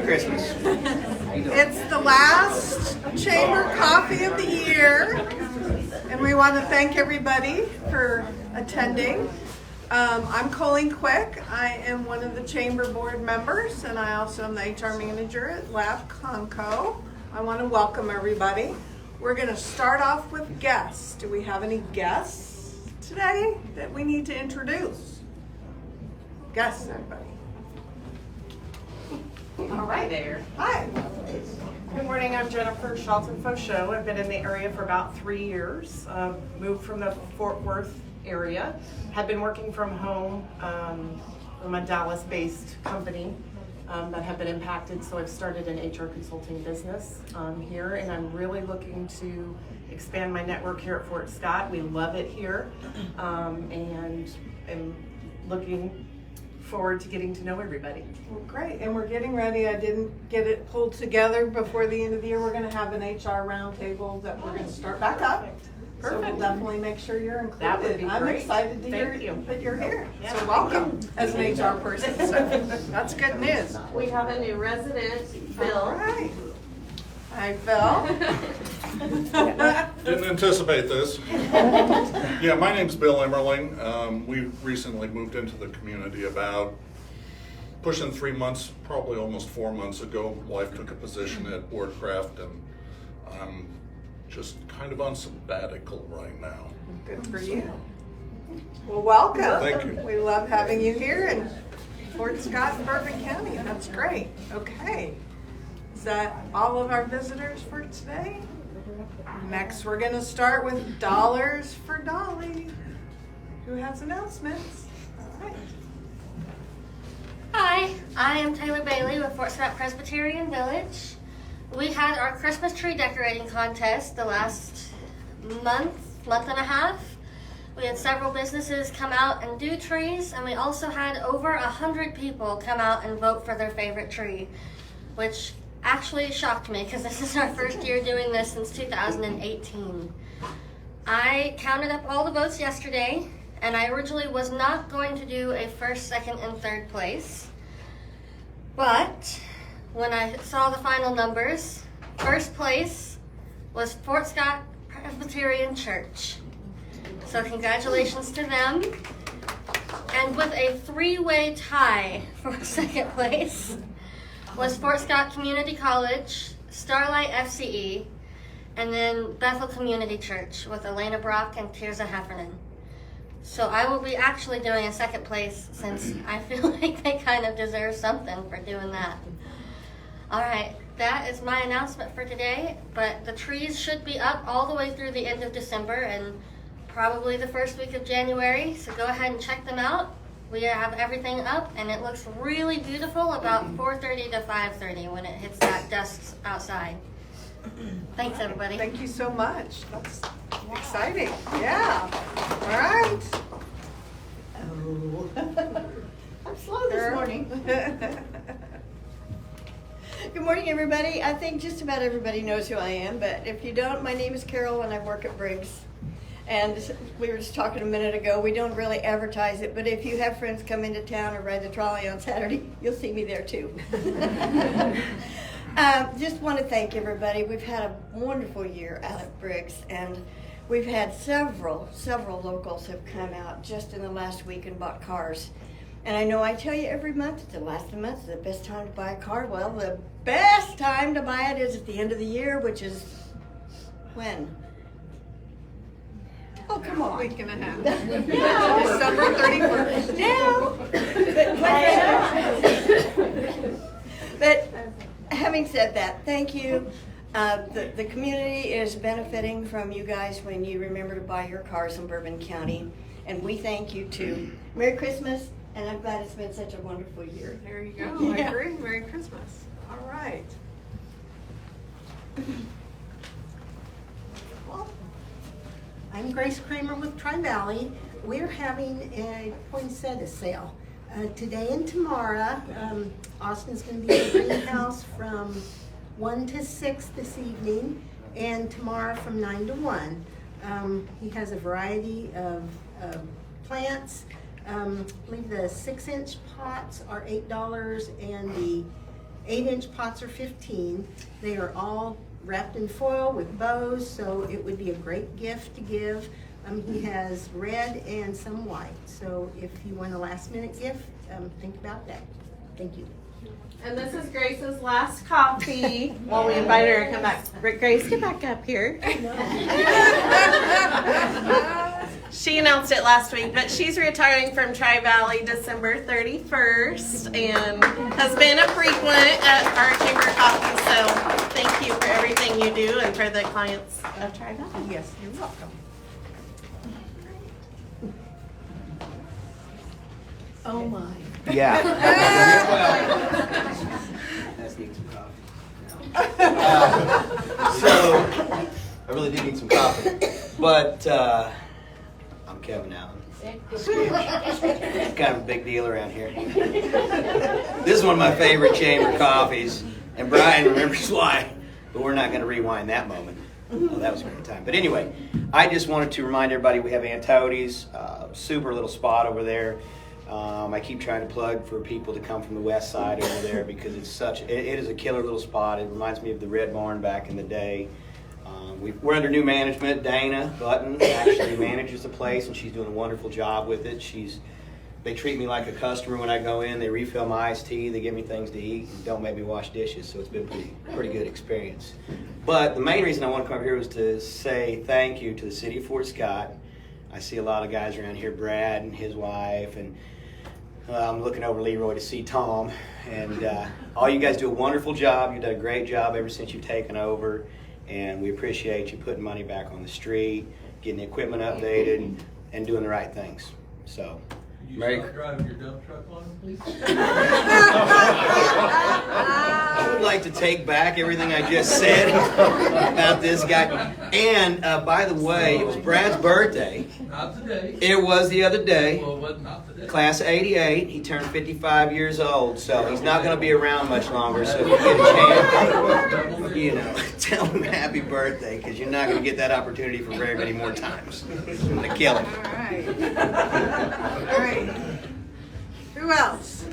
Christmas. It's the last chamber coffee of the year, and we want to thank everybody for attending. I'm Colleen Quick. I am one of the chamber board members, and I also am the HR manager at Lab Conco. I want to welcome everybody. We're going to start off with guests. Do we have any guests today that we need to introduce? Guests, everybody. All right there. Hi. Good morning, I'm Jennifer Shelton-Fauchot. I've been in the area for about 3 years. Moved from the Fort Worth area. Had been working from home from a Dallas-based company that have been impacted, so I've started an HR consulting business here, and I'm really looking to expand my network here at Fort Scott. We love it here, and I'm looking forward to getting to know everybody. Well, great, and we're getting ready. I didn't get it pulled together before the end of the year. We're going to have an HR roundtable that we're going to start back up. So we'll definitely make sure you're included. That would be I'm great. excited to hear that you're here. So welcome as an HR person. So that's good news. We have a new resident, All Bill. right. Hi, Phil. Didn't anticipate this. Yeah, my name's Bill Emmerling. We recently moved into the community about pushing 3 months, probably almost 4 months ago. Wife took a position at Wordcraft, and I'm just kind of on sabbatical right now. Good for you. Well, welcome. Thank you. We love having you here in Fort Scott and Bourbon County. That's great. Okay. Is that all of our visitors for today? Next, we're going to start with Dollars for Dolly. Who has announcements? All right. Hi, I am Taylor Bailey with Fort Scott Presbyterian Village. We had our Christmas tree decorating contest the last month and a half. We had several businesses come out and do trees, and we also had over 100 people come out and vote for their favorite tree, which actually shocked me because this is our first year doing this since 2018. I counted up all the votes yesterday, and I originally was not going to do a first, second, and third place. But when I saw the final numbers, first place was Fort Scott Presbyterian Church. So congratulations to them. And with a 3-way tie for second place was Fort Scott Community College, Starlight FCE, and then Bethel Community Church with Elena Brock and Tirza Heffernan. So I will be actually doing a second place since I feel like they kind of deserve something for doing that. All right, that is my announcement for today, but the trees should be up all the way through the end of December and probably the first week of January, so go ahead and check them out. We have everything up, and it looks really beautiful about 4:30 to 5:30 when it hits that dusk outside. Thanks, everybody. Thank you so much. That's exciting. Yeah. All right. Oh. I'm slow this morning. Good morning, everybody. I think just about everybody knows who I am, but if you don't, my name is Carol and I work at Briggs. And we were just talking a minute ago, we don't really advertise it, but if you have friends come into town or ride the trolley on Saturday, you'll see me there too. Just want to thank everybody. We've had a wonderful year out at Briggs, and we've had several locals have come out just in the last week and bought cars. And I know I tell you every month, the last of the month is the best time to buy a car. Well, the best time to buy it is at the end of the year, which is when? Oh, come on. A week and a half. No. December 31st. No. But having said that, thank you. The community is benefiting from you guys when you remember to buy your cars in Bourbon County. And we thank you too. Merry Christmas, and I'm glad it's been such a wonderful year. There you go. I Yeah. agree. Merry Christmas. All right. Well, I'm Grace Kramer with Tri-Valley. We're having a poinsettia sale today and tomorrow. Austin's going to be in the greenhouse from 1 to 6 this evening, and tomorrow from 9 to 1. He has a variety of plants. I believe the 6-inch pots are $8, and the 8-inch pots are 15. They are all wrapped in foil with bows, so it would be a great gift to give. He has red and some white, so if you want a last-minute gift, think about that. Thank you. And this is Grace's last coffee while we invite her to come back. Grace, get back up here. She announced it last week, but she's retiring from Tri-Valley December 31st and has been a frequent at our chamber coffee. So thank you for everything you do and for the clients of Tri-Valley. Yes, you're welcome. Oh my. Yeah. Let's need some coffee. So, I really do need some coffee. But, I'm Kevin Allen. It's kind of a big deal around here. This is one of my favorite chamber coffees, and Brian remembers why, but we're not going to rewind that moment. Oh, that was a great time. But anyway, I just wanted to remind everybody we have Aunt Toadie's, super little spot over there. I keep trying to plug for people to come from the west side over there because it's it is a killer little spot. It reminds me of the Red Barn back in the day. We're under new management. Dana Button actually manages the place, and she's doing a wonderful job with it. They treat me like a customer when I go in. They refill my iced tea. They give me things to eat and don't make me wash dishes. So it's been pretty good experience. But the main reason I want to come up here was to say thank you to the city of Fort Scott. I see a lot of guys around here, Brad and his wife, and I'm looking over Leroy to see Tom. And all you guys do a wonderful job. You've done a great job ever since you've taken over. And we appreciate you putting money back on the street, getting the equipment updated, and doing the right things. So, You start driving your dump truck on them, please? I would like to take back everything I just said about this guy. And by the way, it was Brad's birthday. Not today. It was the other day. Well, what, not today? Class of '88. He turned 55 years old, so he's not going to be around much longer. So if you get a chance, tell him happy birthday, because you're not going to get that opportunity for very many more times. I'm going to kill him. All right. All right. Who else?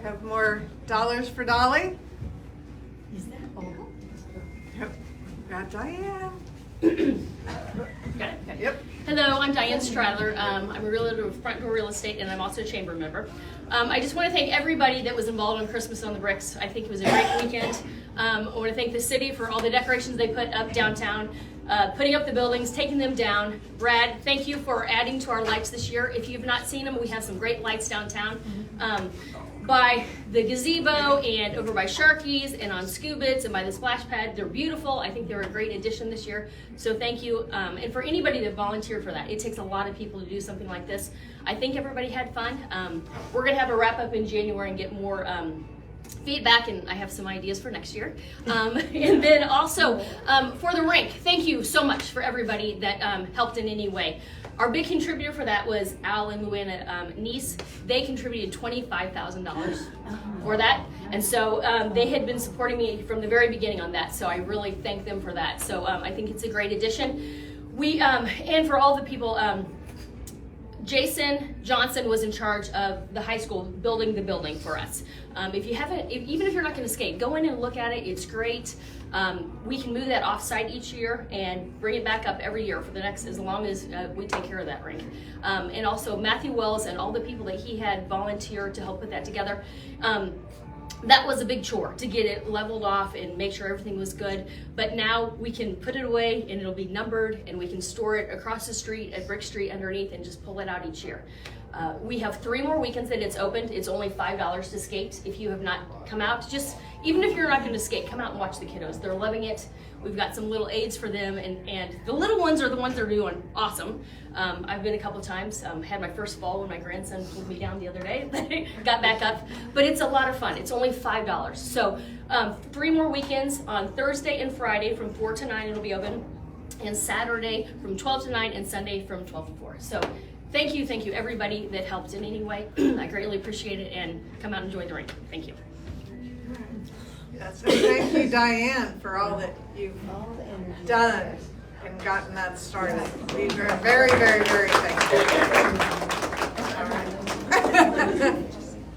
Have more dollars for Dolly? Is that all? Yep. Got Diane. Got it? Okay. Yep. Hello, I'm Diane Stradler. I'm a realtor with Front Door Real Estate, and I'm also a chamber member. I just want to thank everybody that was involved on Christmas on the Bricks. I think it was a great weekend. I want to thank the city for all the decorations they put up downtown, putting up the buildings, taking them down. Brad, thank you for adding to our lights this year. If you've not seen them, we have some great lights downtown. By the gazebo and over by Sharky's and on Scoobits and by the splash pad. They're beautiful. I think they're a great addition this year. So thank you. And for anybody that volunteered for that, it takes a lot of people to do something like this. I think everybody had fun. We're going to have a wrap up in January and get more feedback, and I have some ideas for next year. And then also for the rink, thank you so much for everybody that helped in any way. Our big contributor for that was Al and Luana Nice. They contributed $25,000 for that. And so they had been supporting me from the very beginning on that. So I really thank them for that. So I think it's a great addition. We, and for all the people, Jason Johnson was in charge of the high school building the building for us. If you haven't, even if you're not going to skate, go in and look at it. It's great. We can move that off-site each year and bring it back up every year for the next, as long as we take care of that rink. And also Matthew Wells and all the people that he had volunteered to help put that together. That was a big chore to get it leveled off and make sure everything was good. But now we can put it away and it'll be numbered, and we can store it across the street at Brick Street underneath and just pull it out each year. We have 3 more weekends that it's opened. It's only $5 to skate. If you have not come out, just even if you're not going to skate, come out and watch the kiddos. They're loving it. We've got some little aids for them, and the little ones are the ones that are doing awesome. I've been a couple times, had my first fall when my grandson pulled me down the other day, got back up, but it's a lot of fun. It's only $5. So 3 more weekends on Thursday and Friday from 4 to 9 it'll be open, and Saturday from 12 to 9, and Sunday from 12 to 4. So thank you everybody that helped in any way. I greatly appreciate it, and come out and enjoy the rink. Thank you. Yes, and thank you, Diane, for all that you've done and gotten that started. We are very, very, very thankful. All right.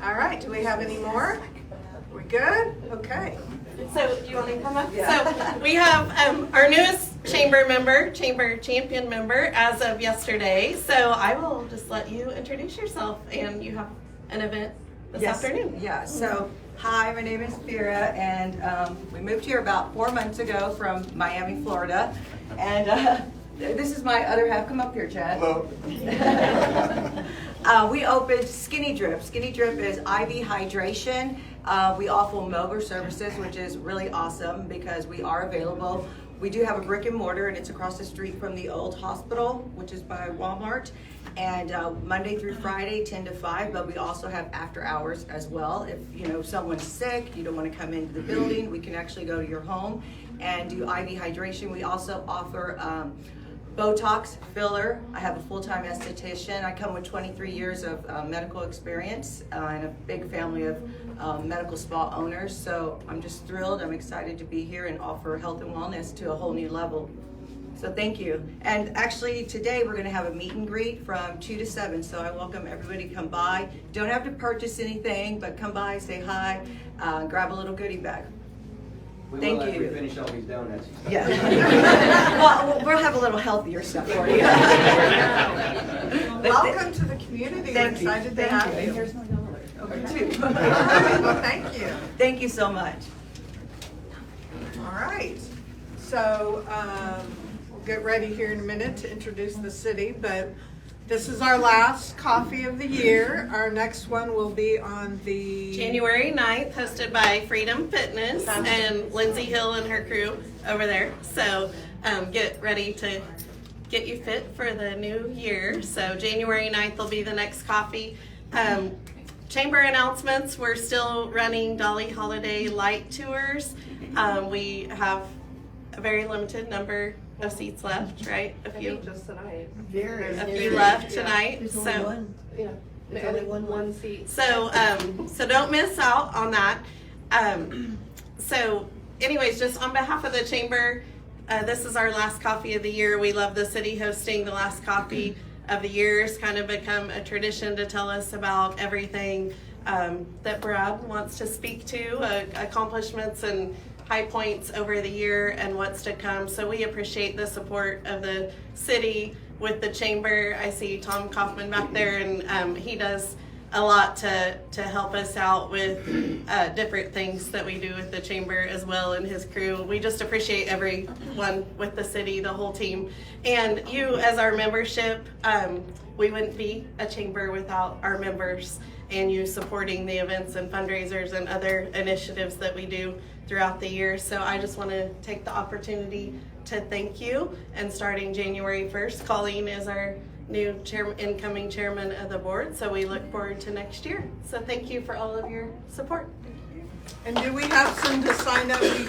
All right, do we have any more? We good? Okay. So, do you want to come up? So, we have our newest chamber member, chamber champion member, as of yesterday. So, I will just let you introduce yourself, and you have an event this afternoon. Yeah, so, hi, my name is Vera, and we moved here about 4 months ago from Miami, Florida. And this is my other half. Come up here, Chad. Hello. We opened Skinny Drip. Skinny Drip is IV hydration. We offer mobile services, which is really awesome because we are available. We do have a brick and mortar, and it's across the street from the old hospital, which is by Walmart. And Monday through Friday, 10 to 5, but we also have after hours as well. If someone's sick, you don't want to come into the building, we can actually go to your home and do IV hydration. We also offer Botox, filler. I have a full-time esthetician. I come with 23 years of medical experience and a big family of medical spa owners. So I'm just thrilled. I'm excited to be here and offer health and wellness to a whole new level. So thank you. And actually today we're going to have a meet and greet from 2 to 7. So I welcome everybody to come by. Don't have to purchase anything, but come by, say hi, grab a little goodie bag. Thank you. We finish all these donuts. Yeah. Well, we'll have a little healthier stuff for you. Welcome to the community. We're excited to have you. Here's my dollar. Okay, too. All right, well, thank you. Thank you so much. All right. So we'll get ready here in a minute to introduce the city, but this is our last coffee of the year. Our next one will be on the January 9th, hosted by Freedom Fitness and Lindsay Hill and her crew over there. So get ready to get you fit for the new year. So January 9th will be the next coffee. Chamber announcements, we're still running Dolly Holiday Light Tours. We have a very limited number of seats left, right? A few just tonight. A few left tonight. There's so only one. Yeah. There's only one seat. So so don't miss out on that. So anyways, just on behalf of the chamber, this is our last coffee of the year. We love the city hosting the last coffee of the year. It's kind of become a tradition to tell us about everything that Brad wants to speak to, accomplishments and high points over the year and what's to come. So we appreciate the support of the city with the chamber. I see Tom Kaufman back there, and he does a lot to help us out with different things that we do with the chamber as well, and his crew. We just appreciate everyone with the city, the whole team. And you as our membership, we wouldn't be a chamber without our members and you supporting the events and fundraisers and other initiatives that we do throughout the year. So I just want to take the opportunity to thank you. And starting January 1st, Colleen is our new incoming chairman of the board. So we look forward to next year. So thank you for all of your support. And do we have some to sign up? We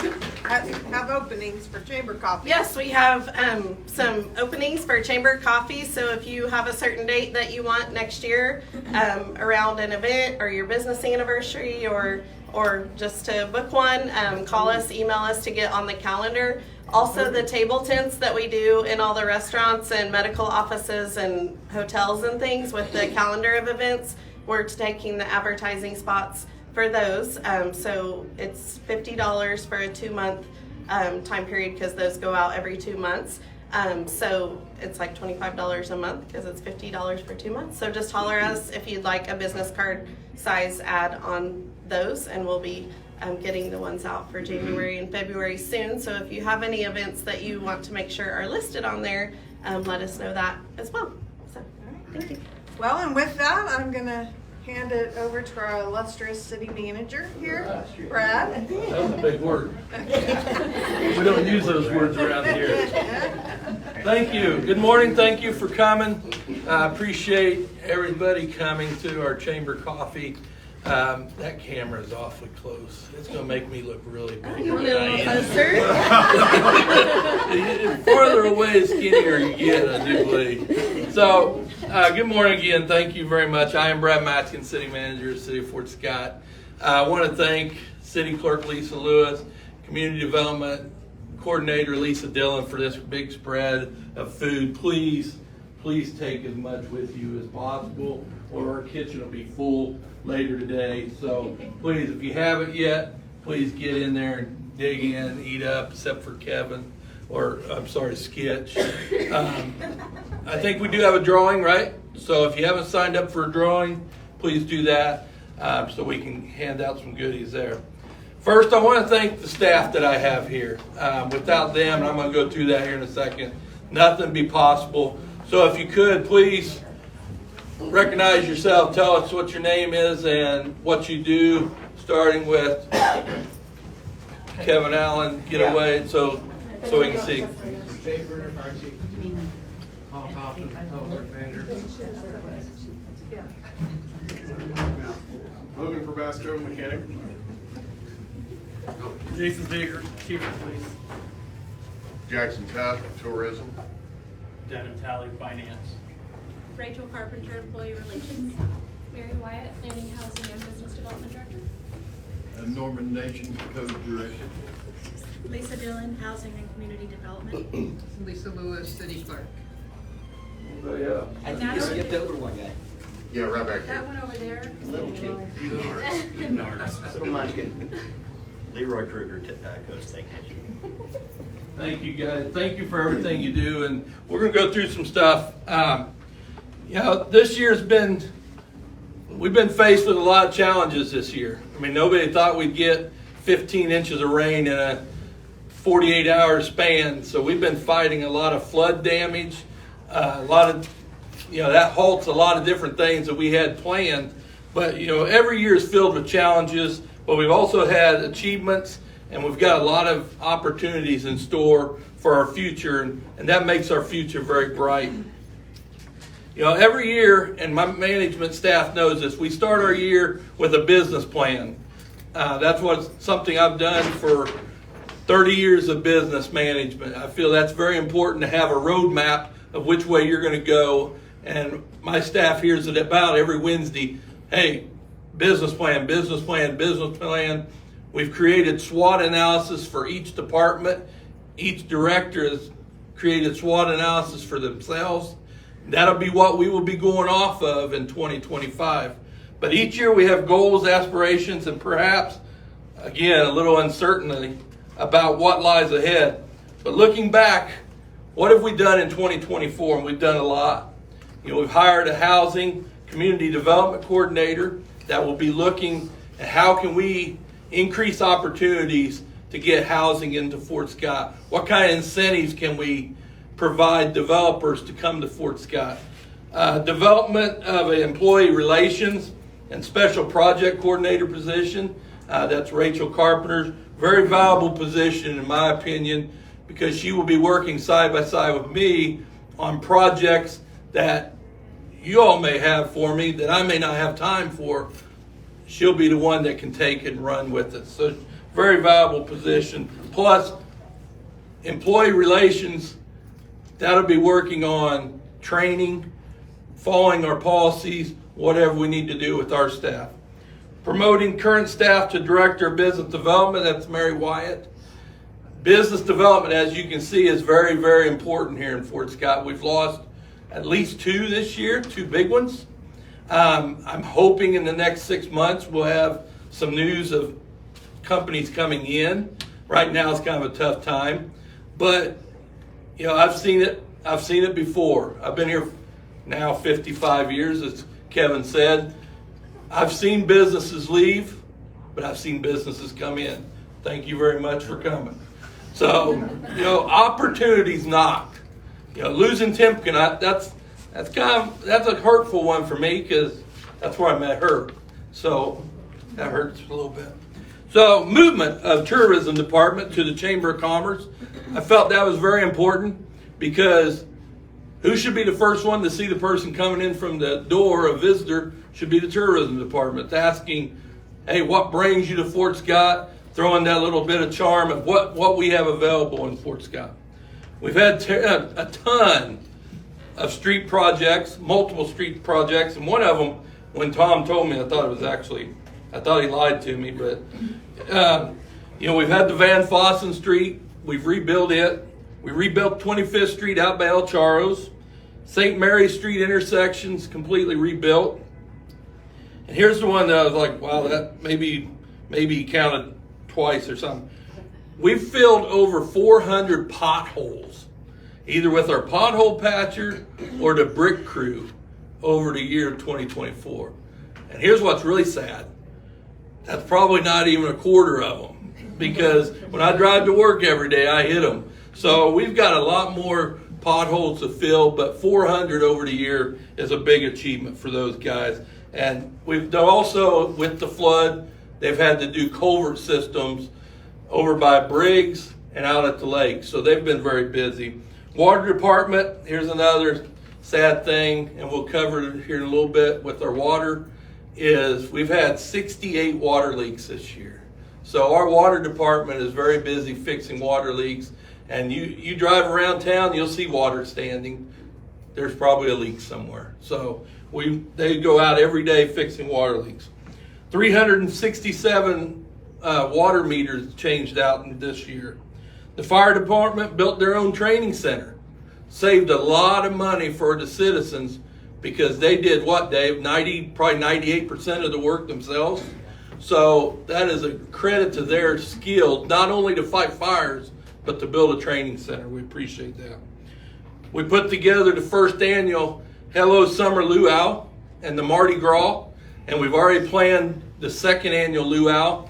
have openings for chamber coffee. Yes, we have some openings for chamber coffee. So if you have a certain date that you want next year around an event or your business anniversary or just to book one, call us, email us to get on the calendar. Also, the table tents that we do in all the restaurants and medical offices and hotels and things with the calendar of events, we're taking the advertising spots for those. So it's $50 for a 2-month time period because those go out every 2 months. So it's like $25 a month because it's $50 for 2 months. So just holler at us if you'd like a business card size ad on those, and we'll be getting the ones out for January and February soon. So if you have any events that you want to make sure are listed on there, let us know that as well. So, all right, thank you. Well, and with that, I'm going to hand it over to our illustrious city manager here, Brad. That was a big word. We don't use those words around here. Thank you. Good morning. Thank you for coming. I appreciate everybody coming to our chamber coffee. That camera is awfully close. It's going to make me look really big. Further away, skinnier you get, I do believe. So, good morning again. Thank you very much. I am Brad Matkin, City Manager of the City of Fort Scott. I want to thank City Clerk Lisa Lewis, Community Development Coordinator Lisa Dillon for this big spread of food. Please please take as much with you as possible, or our kitchen will be full later today. So please, if you haven't yet, please get in there and dig in, eat up, except for Kevin, or I'm sorry, Skitch. I think we do have a drawing, right? So if you haven't signed up for a drawing, please do that, so we can hand out some goodies there. First, I want to thank the staff that I have here. Without them, and I'm going to go through that here in a second, nothing would be possible. So if you could, please recognize yourself, tell us what your name is and what you do, starting with Kevin Allen. Get away so we can see. Logan Probasco, mechanic. Jason Baker, Chief of Police. Jackson Tapp, tourism. Denham Talley, Finance. Rachel Carpenter, Employee Relations. Mary Wyatt, Planning, Housing, and Business Development Director. Norman Nation, Code Director. Lisa Dillon, Housing and Community Development. Lisa Lewis, City Clerk. I think you skipped over one guy. Yeah, right back That here. one over there. Little chick. Little munchkin. Leroy Kruger, Coast Technician. Thank you, guys. Thank you for everything you do, and we're going to go through some stuff. This year's we've been faced with a lot of challenges this year. I mean, nobody thought we'd get 15 inches of rain in a 48-hour span, so we've been fighting a lot of flood damage, a lot of, that halts a lot of different things that we had planned. But, every year is filled with challenges, but we've also had achievements, and we've got a lot of opportunities in store for our future, and that makes our future very bright. Every year, and my management staff knows this, we start our year with a business plan. That's something I've done for 30 years of business management. I feel that's very important to have a roadmap of which way you're going to go. And my staff hears it about every Wednesday. Hey, business plan, business plan, business plan. We've created SWOT analysis for each department. Each director has created SWOT analysis for themselves. That'll be what we will be going off of in 2025. But each year we have goals, aspirations, and perhaps, again, a little uncertainty about what lies ahead. But looking back, what have we done in 2024? And we've done a lot. We've hired a housing community development coordinator that will be looking at how can we increase opportunities to get housing into Fort Scott. What kind of incentives can we provide developers to come to Fort Scott? Development of an employee relations and special project coordinator position. That's Rachel Carpenter's very valuable position, in my opinion, because she will be working side by side with me on projects that you all may have for me that I may not have time for. She'll be the one that can take and run with it. So very valuable position. Plus, employee relations, that'll be working on training, following our policies, whatever we need to do with our staff. Promoting current staff to Director of Business Development, that's Mary Wyatt. Business development, as you can see, is very, very important here in Fort Scott. We've lost at least 2 this year, 2 big ones. I'm hoping in the next 6 months we'll have some news of companies coming in. Right now it's kind of a tough time, but I've seen it before. I've been here now 55 years, as Kevin said. I've seen businesses leave, but I've seen businesses come in. Thank you very much for coming. So, opportunities knocked. Losing Timken, that's a hurtful one for me because that's where I met her. So that hurts a little bit. So movement of tourism department to the Chamber of Commerce. I felt that was very important because who should be the first one to see the person coming in from the door, a visitor, should be the tourism department. It's asking, hey, what brings you to Fort Scott? Throwing that little bit of charm of what we have available in Fort Scott. We've had a ton of street projects, multiple street projects, and one of them, when Tom told me, I thought he lied to me, but we've had the Van Fossen Street, we've rebuilt it. We rebuilt 25th Street out by El Charros. St. Mary Street intersection's completely rebuilt. And here's the one that I was like, wow, that maybe counted twice or something. We've filled over 400 potholes, either with our pothole patcher or the brick crew over the year 2024. And here's what's really sad. That's probably not even a quarter of them, because when I drive to work every day, I hit them. So we've got a lot more potholes to fill, but 400 over the year is a big achievement for those guys. And we've done also, with the flood, they've had to do culvert systems over by Briggs and out at the lake. So they've been very busy. Water department, here's another sad thing, and we'll cover it here in a little bit with our water, is we've had 68 water leaks this year. So our water department is very busy fixing water leaks. And you drive around town, you'll see water standing. There's probably a leak somewhere. So they go out every day fixing water leaks. 367 water meters changed out in this year. The fire department built their own training center. Saved a lot of money for the citizens because they did what, Dave? Probably 98% of the work themselves. So that is a credit to their skill, not only to fight fires, but to build a training center. We appreciate that. We put together the first annual Hello Summer Luau and the Mardi Gras, and we've already planned the second annual Luau.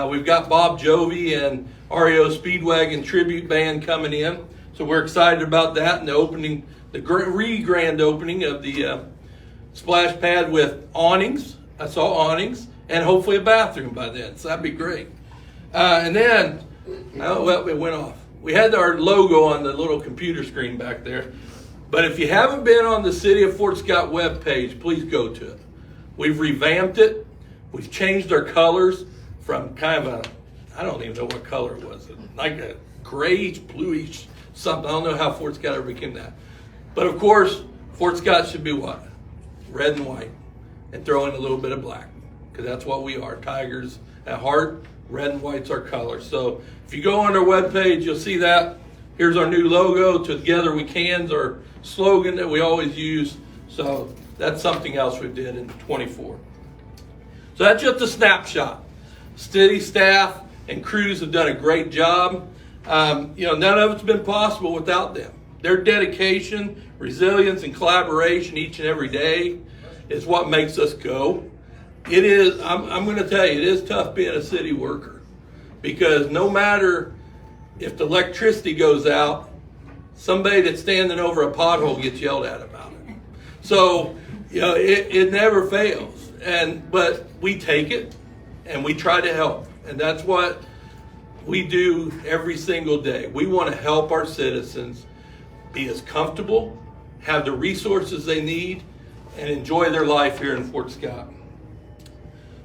We've got Bob Jovi and REO Speedwagon Tribute Band coming in, so we're excited about that and the opening, the grand opening of the splash pad with awnings. I saw awnings, and hopefully a bathroom by then, so that'd be great. And then, well, it went off. We had our logo on the little computer screen back there. But if you haven't been on the City of Fort Scott webpage, please go to it. We've revamped it. We've changed our colors from kind of a, I don't even know what color it was, like a grayish, bluish, something. I don't know how Fort Scott ever became that. But of course, Fort Scott should be what? Red and white, and throw in a little bit of black, because that's what we are, Tigers at heart. Red and white's our color. So if you go on our webpage, you'll see that. Here's our new logo. Together we can's our slogan that we always use. So that's something else we did in 24. So that's just a snapshot. City staff and crews have done a great job. None of it's been possible without them. Their dedication, resilience, and collaboration each and every day is what makes us go. It is, I'm going to tell you, it is tough being a city worker, because no matter if the electricity goes out, somebody that's standing over a pothole gets yelled at about it. So, it never fails. But we take it and we try to help. And that's what we do every single day. We want to help our citizens be as comfortable, have the resources they need, and enjoy their life here in Fort Scott.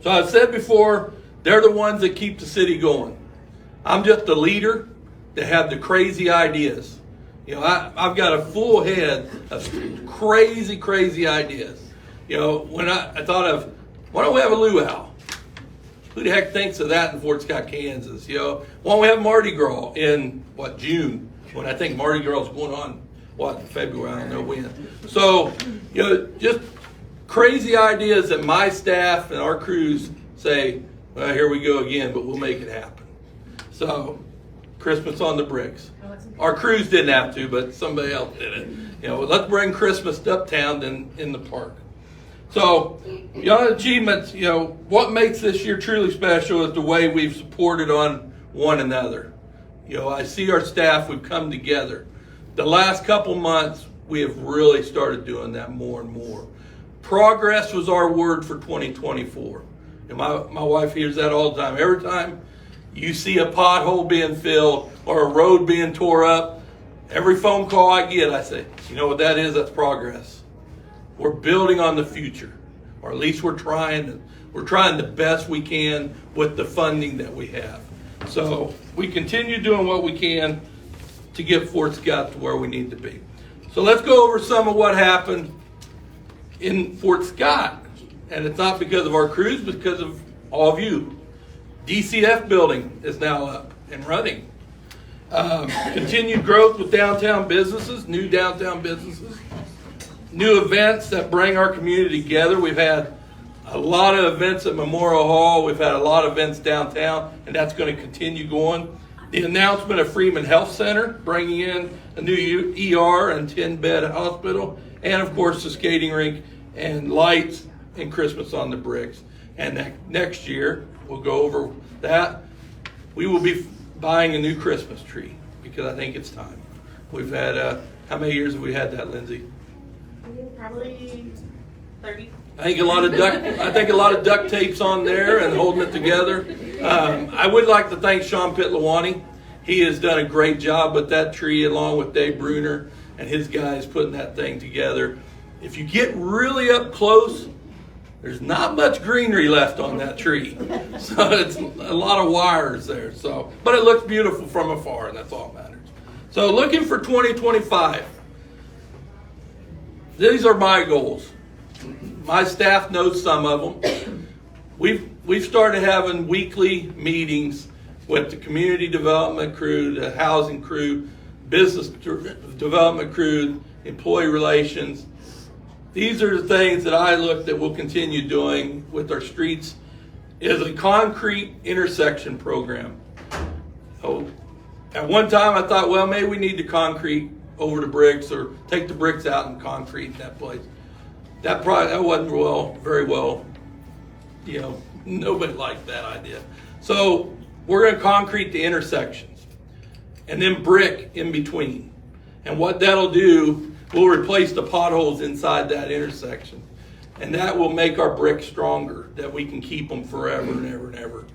So I've said before, they're the ones that keep the city going. I'm just the leader that have the crazy ideas. I've got a full head of crazy ideas. When I thought of, why don't we have a luau? Who the heck thinks of that in Fort Scott, Kansas? Why don't we have Mardi Gras in, June? When I think Mardi Gras is going on, February, I don't know when. So, just crazy ideas that my staff and our crews say, well, here we go again, but we'll make it happen. So, Christmas on the bricks. Our crews didn't have to, but somebody else did it. Let's bring Christmas uptown than in the park. So, achievements, what makes this year truly special is the way we've supported on one another. I see our staff, we've come together. The last couple months, we have really started doing that more and more. Progress was our word for 2024. And my wife hears that all the time. Every time you see a pothole being filled or a road being tore up, every phone call I get, I say, you know what that is? That's progress. We're building on the future, or at least we're trying the best we can with the funding that we have. So we continue doing what we can to get Fort Scott to where we need to be. So let's go over some of what happened in Fort Scott. And it's not because of our crews, but because of all of you. DCF building is now up and running. Continued growth with downtown businesses, new downtown businesses. new events that bring our community together. We've had a lot of events at Memorial Hall. We've had a lot of events downtown, and that's going to continue going. The announcement of Freeman Health Center, bringing in a new ER and 10-bed hospital, and of course the skating rink and lights and Christmas on the Bricks. And next year, we'll go over that. We will be buying a new Christmas tree because I think it's time. We've had, how many years have we had that, Lindsay? Probably 30. I think a lot of duct tape's on there and holding it together. I would like to thank Sean Pitlawani. He has done a great job with that tree, along with Dave Bruner and his guys putting that thing together. If you get really up close, there's not much greenery left on that tree. So it's a lot of wires there. So, but it looks beautiful from afar, and that's all that matters. So looking for 2025. These are my goals. My staff knows some of them. We've started having weekly meetings with the community development crew, the housing crew, business development crew, employee relations. These are the things that I look that we'll continue doing with our streets. Is a concrete intersection program. So at one time I thought, well, maybe we need to concrete over the bricks or take the bricks out and concrete that place. That wasn't very well, nobody liked that idea. So we're going to concrete the intersections and then brick in between. And what that'll do, we'll replace the potholes inside that intersection. And that will make our bricks stronger, that we can keep them forever and ever and ever.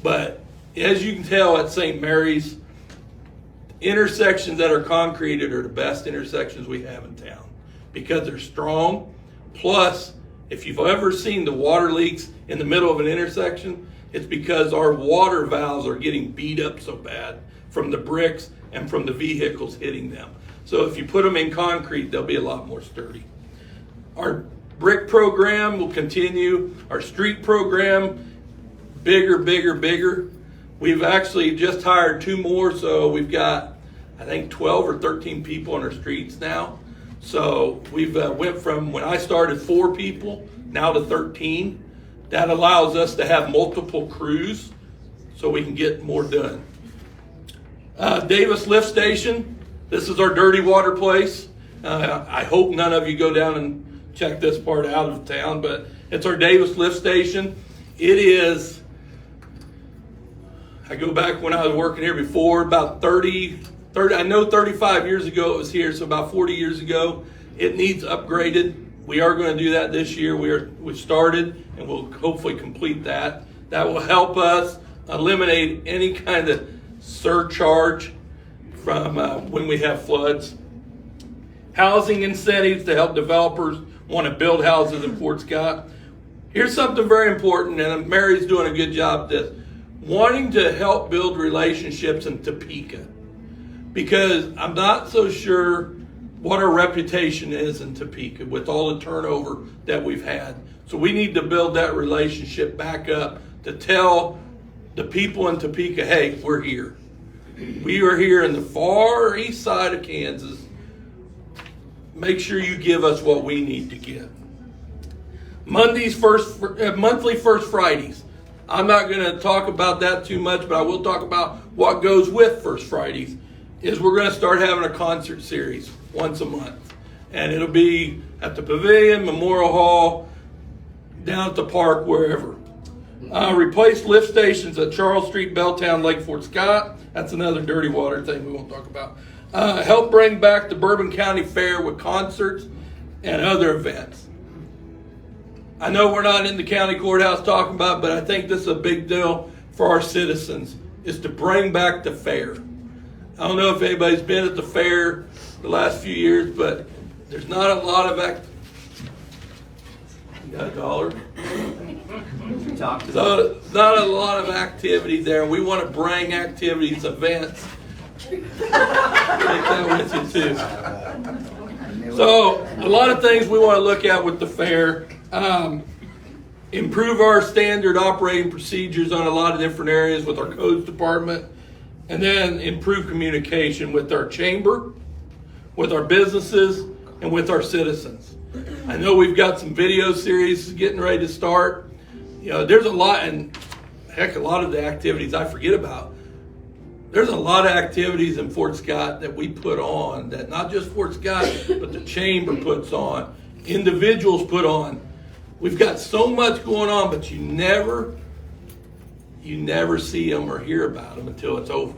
But as you can tell at St. Mary's, intersections that are concreted are the best intersections we have in town because they're strong. Plus, if you've ever seen the water leaks in the middle of an intersection, it's because our water valves are getting beat up so bad from the bricks and from the vehicles hitting them. So if you put them in concrete, they'll be a lot more sturdy. Our brick program will continue. Our street program, bigger. We've actually just hired 2 more, so we've got, I think, 12 or 13 people on our streets now. So we've went from, when I started, 4 people, now to 13. That allows us to have multiple crews so we can get more done. Davis Lift Station, this is our dirty water place. I hope none of you go down and check this part out of town, but it's our Davis Lift Station. It is, I go back when I was working here before, about 30, I know 35 years ago it was here, so about 40 years ago. It needs upgraded. We are going to do that this year. We've started, and we'll hopefully complete that. That will help us eliminate any kind of surcharge from when we have floods. Housing incentives to help developers want to build houses in Fort Scott. Here's something very important, and Mary's doing a good job at this. Wanting to help build relationships in Topeka, because I'm not so sure what our reputation is in Topeka with all the turnover that we've had. So we need to build that relationship back up to tell the people in Topeka, hey, we're here. We are here in the far east side of Kansas. Make sure you give us what we need to get. Monthly First Fridays. I'm not going to talk about that too much, but I will talk about what goes with First Fridays. Is we're going to start having a concert series once a month. And it'll be at the Pavilion, Memorial Hall, down at the park, wherever. Replace lift stations at Charles Street, Belltown, Lake Fort Scott. That's another dirty water thing we won't talk about. Help bring back the Bourbon County Fair with concerts and other events. I know we're not in the county courthouse talking about it, but I think this is a big deal for our citizens, is to bring back the fair. I don't know if anybody's been at the fair the last few years, but there's not a lot of You got $1? So not a lot of activity there. We want to bring activities, events. Take that with you too. So a lot of things we want to look at with the fair. Improve our standard operating procedures on a lot of different areas with our codes department. And then improve communication with our chamber, with our businesses, and with our citizens. I know we've got some video series getting ready to start. You know, there's a lot, and heck, a lot of the activities I forget about. There's a lot of activities in Fort Scott that we put on, that not just Fort Scott, but the Chamber puts on, individuals put on. We've got so much going on, but you never see them or hear about them until it's over.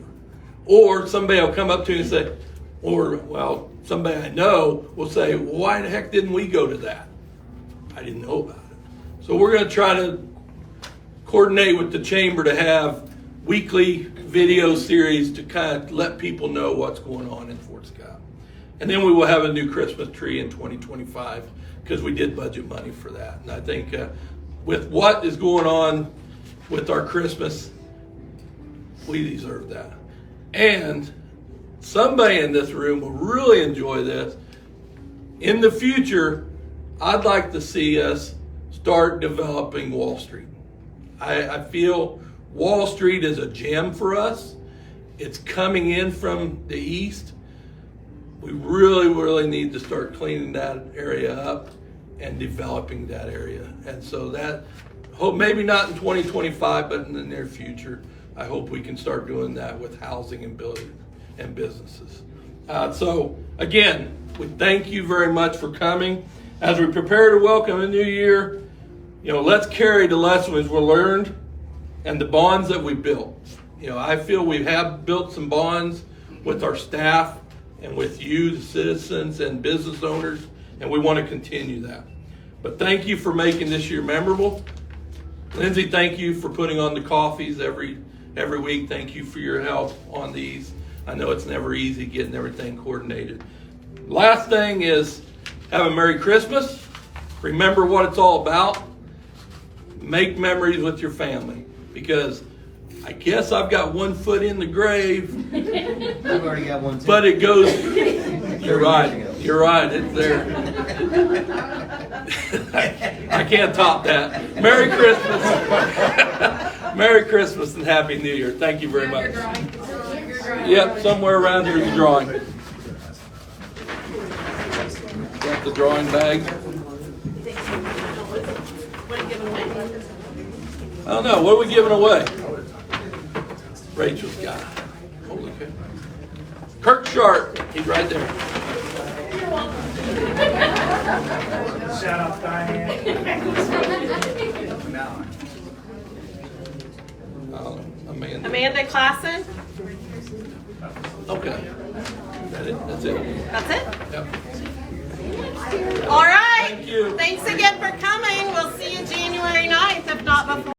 Or somebody will come up to you and say, somebody I know will say, well, why the heck didn't we go to that? I didn't know about it. So we're going to try to coordinate with the Chamber to have weekly video series to kind of let people know what's going on in Fort Scott. And then we will have a new Christmas tree in 2025 because we did budget money for that. And I think with what is going on with our Christmas, we deserve that. And somebody in this room will really enjoy this. In the future, I'd like to see us start developing Wall Street. I feel Wall Street is a gem for us. It's coming in from the east. We really need to start cleaning that area up and developing that area. And so that, maybe not in 2025, but in the near future, I hope we can start doing that with housing and building and businesses. So again, we thank you very much for coming. As we prepare to welcome a new year, let's carry the lessons we learned and the bonds that we built. I feel we have built some bonds with our staff and with you, the citizens and business owners, and we want to continue that. But thank you for making this year memorable. Lindsay, thank you for putting on the coffees every week. Thank you for your help on these. I know it's never easy getting everything coordinated. Last thing is, have a Merry Christmas. Remember what it's all about. Make memories with your family, because I guess I've got one foot in the grave. I've already got one too. But it goes, you're right, it's there. I can't top that. Merry Christmas. Merry Christmas and Happy New Year. Thank you very much. Yep, somewhere around here is a drawing. Got the drawing bag. I don't know, what are we giving away? Rachel's got it. Holy cow. Kirk Sharp, he's right there. You're welcome. Shout out Diane. Amanda Klassen. Okay. That's it. That's it? Yep. All right. Thank you. Thanks again for coming. We'll see you January 9th, if not before.